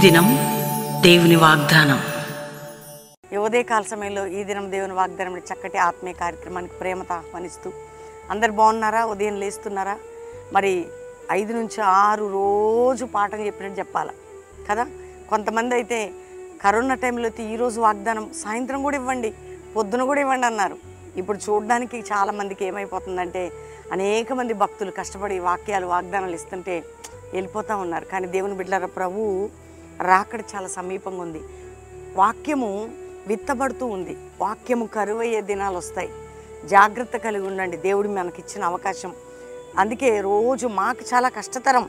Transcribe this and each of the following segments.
దినం దేవుని వాగ్దానం. ఈ ఉదయకాల సమయంలో ఈ దినం దేవుని వాగ్దానం చక్కటి ఆత్మీయ కార్యక్రమానికి ప్రేమతో ఆహ్వానిస్తూ అందరు బాగున్నారా? ఉదయం లేస్తున్నారా? మరి 5 నుంచి 6 రోజు పాఠం చెప్పినట్టు చెప్పాలి కదా. కొంతమంది అయితే కరోనా టైంలో అయితే ఈరోజు వాగ్దానం సాయంత్రం కూడా ఇవ్వండి, పొద్దున కూడా ఇవ్వండి అన్నారు. ఇప్పుడు చూడడానికి చాలామందికి ఏమైపోతుందంటే అనేక మంది భక్తులు కష్టపడి వాక్యాలు వాగ్దానాలు ఇస్తుంటే వెళ్ళిపోతూ ఉన్నారు. కానీ దేవుని బిడ్డలారా, ప్రభు రాకడ చాలా సమీపంగా ఉంది. వాక్యము విత్తబడుతూ ఉంది. వాక్యము కరువయ్యే దినాలు వస్తాయి. జాగ్రత్త కలిగి ఉండండి. దేవుడు మనకిచ్చిన అవకాశం. అందుకే రోజు మాకు చాలా కష్టతరం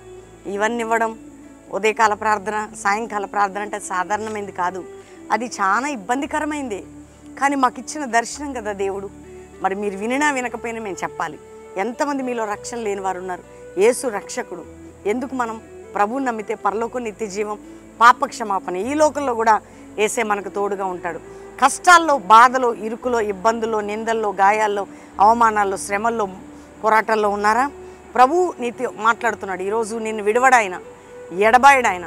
ఇవన్నీ ఇవ్వడం. ఉదయకాల ప్రార్థన, సాయంకాల ప్రార్థన అంటే సాధారణమైంది కాదు, అది చాలా ఇబ్బందికరమైంది. కానీ మాకు ఇచ్చిన దర్శనం కదా దేవుడు. మరి మీరు వినినా వినకపోయినా మేము చెప్పాలి. ఎంతమంది మీలో రక్షణ లేని వారు ఉన్నారు. యేసు రక్షకుడు. ఎందుకు మనం ప్రభువుని నమ్మితే పరలోకం, నిత్య జీవం, పాప క్షమాపణ. ఈ లోకంలో కూడా యేసే మనకు తోడుగా ఉంటాడు. కష్టాల్లో, బాధలో, ఇరుకులో, ఇబ్బందుల్లో, నిందల్లో, గాయాల్లో, అవమానాల్లో, శ్రమల్లో, పోరాటాల్లో ఉన్నారా? ప్రభు నీతో మాట్లాడుతున్నాడు. ఈరోజు నిన్ను విడవడాయన, ఎడబాయడాయన.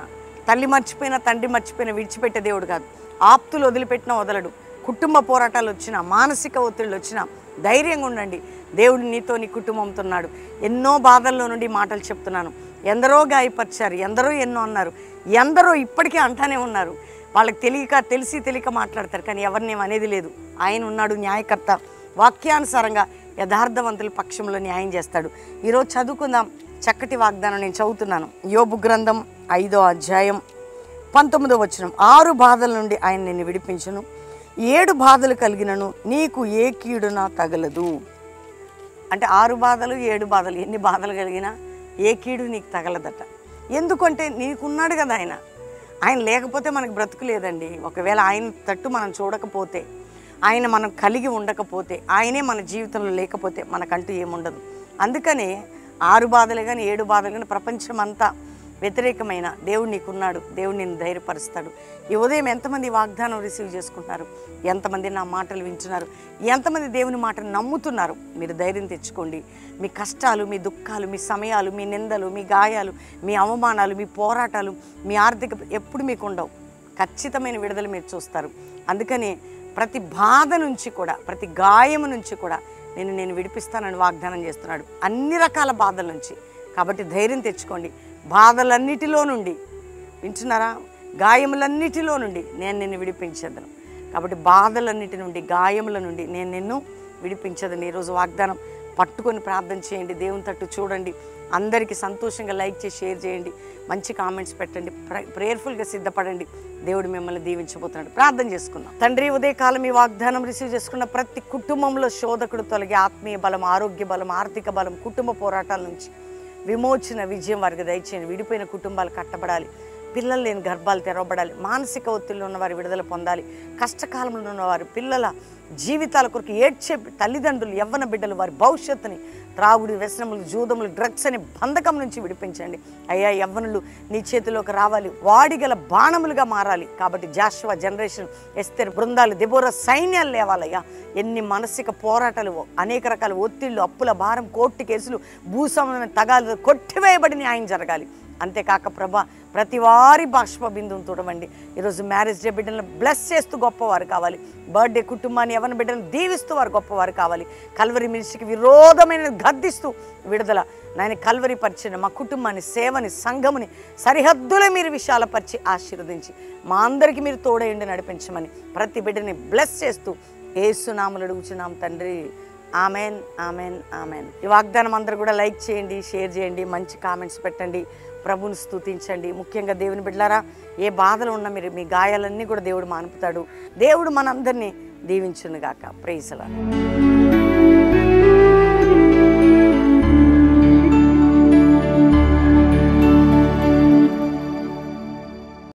తల్లి మర్చిపోయినా, తండ్రి మర్చిపోయినా విడిచిపెట్టే దేవుడు కాదు. ఆప్తులు వదిలిపెట్టినా వదలడు. కుటుంబ పోరాటాలు వచ్చినా, మానసిక ఒత్తిళ్ళు వచ్చినా ధైర్యంగా ఉండండి. దేవుడు నీతో, నీ కుటుంబంతో ఉన్నాడు. ఎన్నో బాధల్లో నుండి మాటలు చెప్తున్నాను. ఎందరో గాయపరిచారు, ఎందరో ఎన్నో అన్నారు, ఎందరో ఇప్పటికీ అంటానే ఉన్నారు. వాళ్ళకి తెలియక మాట్లాడతారు, కానీ ఎవరిని అనేది లేదు. ఆయన ఉన్నాడు, న్యాయకర్త. వాక్యానుసారంగా యథార్థవంతుల పక్షంలో న్యాయం చేస్తాడు. ఈరోజు చదువుకుందాం చక్కటి వాగ్దానం. నేను చదువుతున్నాను. యోబు గ్రంథం 5వ అధ్యాయం 19వ వచనం. 6 బాధల నుండి ఆయన నిన్ను విడిపించును, 7 బాధలు కలిగినను నీకు ఏ కీడునా తగలదు. అంటే 6 బాధలు, 7 బాధలు, ఎన్ని బాధలు కలిగినా ఏ కీడు నీకు తగలదట. ఎందుకంటే నీకున్నాడు కదా ఆయన. ఆయన లేకపోతే మనకు బ్రతుకు లేదండి. ఒకవేళ ఆయన తట్టు మనం చూడకపోతే, ఆయన మనం కలిగి ఉండకపోతే, ఆయనే మన జీవితంలో లేకపోతే మనకంటూ ఏముండదు. అందుకనే 6 బాధలు కానీ 7 బాధలు కానీ ప్రపంచం అంతా వ్యతిరేకమైన దేవుడు నీకున్నాడు. దేవుడు నిన్ను ధైర్యపరుస్తాడు. ఈ ఉదయం ఎంతమంది వాగ్దానం రిసీవ్ చేసుకుంటున్నారు? ఎంతమంది నా మాటలు వింటున్నారు? ఎంతమంది దేవుని మాటను నమ్ముతున్నారు? మీరు ధైర్యం తెచ్చుకోండి. మీ కష్టాలు, మీ దుఃఖాలు, మీ సమయాలు, మీ నిందలు, మీ గాయాలు, మీ అవమానాలు, మీ పోరాటాలు, మీ ఆర్థిక ఎప్పుడు మీకు ఉండవు. ఖచ్చితమైన విడుదల మీరు చూస్తారు. అందుకని ప్రతి బాధ నుంచి కూడా, ప్రతి గాయము నుంచి కూడా నేను విడిపిస్తానని వాగ్దానం చేస్తున్నాడు. అన్ని రకాల బాధల నుంచి. కాబట్టి ధైర్యం తెచ్చుకోండి. బాధలన్నిటిలో నుండి, వింటున్నారా? గాయములన్నిటిలో నుండి నేను నిన్ను విడిపించేదను. కాబట్టి బాధలన్నిటి నుండి, గాయముల నుండి నేను నిన్ను విడిపించేదని ఈరోజు వాగ్దానం పట్టుకొని ప్రార్థన చేయండి. దేవుని తట్టు చూడండి. అందరికీ సంతోషంగా లైక్ చేసి షేర్ చేయండి. మంచి కామెంట్స్ పెట్టండి. ప్రేయర్ఫుల్గా సిద్ధపడండి. దేవుడు మిమ్మల్ని దీవించబోతున్నాడు. ప్రార్థన చేసుకుందాం. తండ్రి, ఉదయకాలం ఈ వాగ్దానం రిసీవ్ చేసుకున్న ప్రతి కుటుంబంలో శోధకుడు తొలగి ఆత్మీయ బలం, ఆరోగ్య బలం, ఆర్థిక బలం, కుటుంబ పోరాటాల నుంచి విమోచన, విజయం వారికి దయచేయండి. విడిపోయిన కుటుంబాలు కట్టబడాలి. పిల్లలు లేని గర్భాలు తెరవబడాలి. మానసిక ఒత్తిడిలో ఉన్నవారు విడుదల పొందాలి. కష్టకాలంలో ఉన్నవారు, పిల్లల జీవితాల కొరకు ఏడ్చే తల్లిదండ్రులు, యవ్వన బిడ్డలు, వారి భవిష్యత్తుని త్రాగుడు, వ్యసనములు, జూదములు, డ్రగ్స్ అనే బంధకం నుంచి విడిపించండి. అయ్యా, యవ్వనులు నీ చేతిలోకి రావాలి. వాడిగల బాణములుగా మారాలి. కాబట్టి జాషువా జనరేషన్, ఎస్తేర్ బృందాలు, దెబోరా సైన్యాలు లేవాలయ్యా. ఎన్ని మానసిక పోరాటాలు, అనేక రకాల ఒత్తిళ్లు, అప్పుల భారం, కోర్టు కేసులు, భూస్వామ్యమైన తగాలు కొట్టివేయబడి న్యాయం జరగాలి. అంతేకాక ప్రభా, ప్రతి వారి బాష్ప బిందువును తోడవండి. ఈరోజు మ్యారేజ్ డే బిడ్డలను బ్లెస్ చేస్తూ గొప్పవారు కావాలి. బర్త్డే కుటుంబాన్ని, ఎవరి బిడ్డలను దీవిస్తూ వారు గొప్పవారు కావాలి. కల్వరి మినిస్ట్రీకి విరోధమైన గద్దిస్తూ విడుదల నాయన కల్వరి పరిచిన మా కుటుంబాన్ని, సేవని, సంఘముని సరిహద్దులే మీరు విశాలపరిచి ఆశీర్వదించి మా అందరికీ మీరు తోడయండి, నడిపించమని ప్రతి బిడ్డని బ్లెస్ చేస్తూ యేసు నామములో అడుగుచున్నాం తండ్రి. Amen, amen, amen. ఈ వాగ్దానం అందరూ కూడా లైక్ చేయండి, షేర్ చేయండి, మంచి కామెంట్స్ పెట్టండి, ప్రభుని స్తుతించండి. ముఖ్యంగా దేవుని బిడ్డలారా, ఏ బాధలు ఉన్నా మీరు మీ గాయాలన్నీ కూడా దేవుడు మానుపుతాడు. దేవుడు మనందరినీ దీవించును గాక. Praise the lord.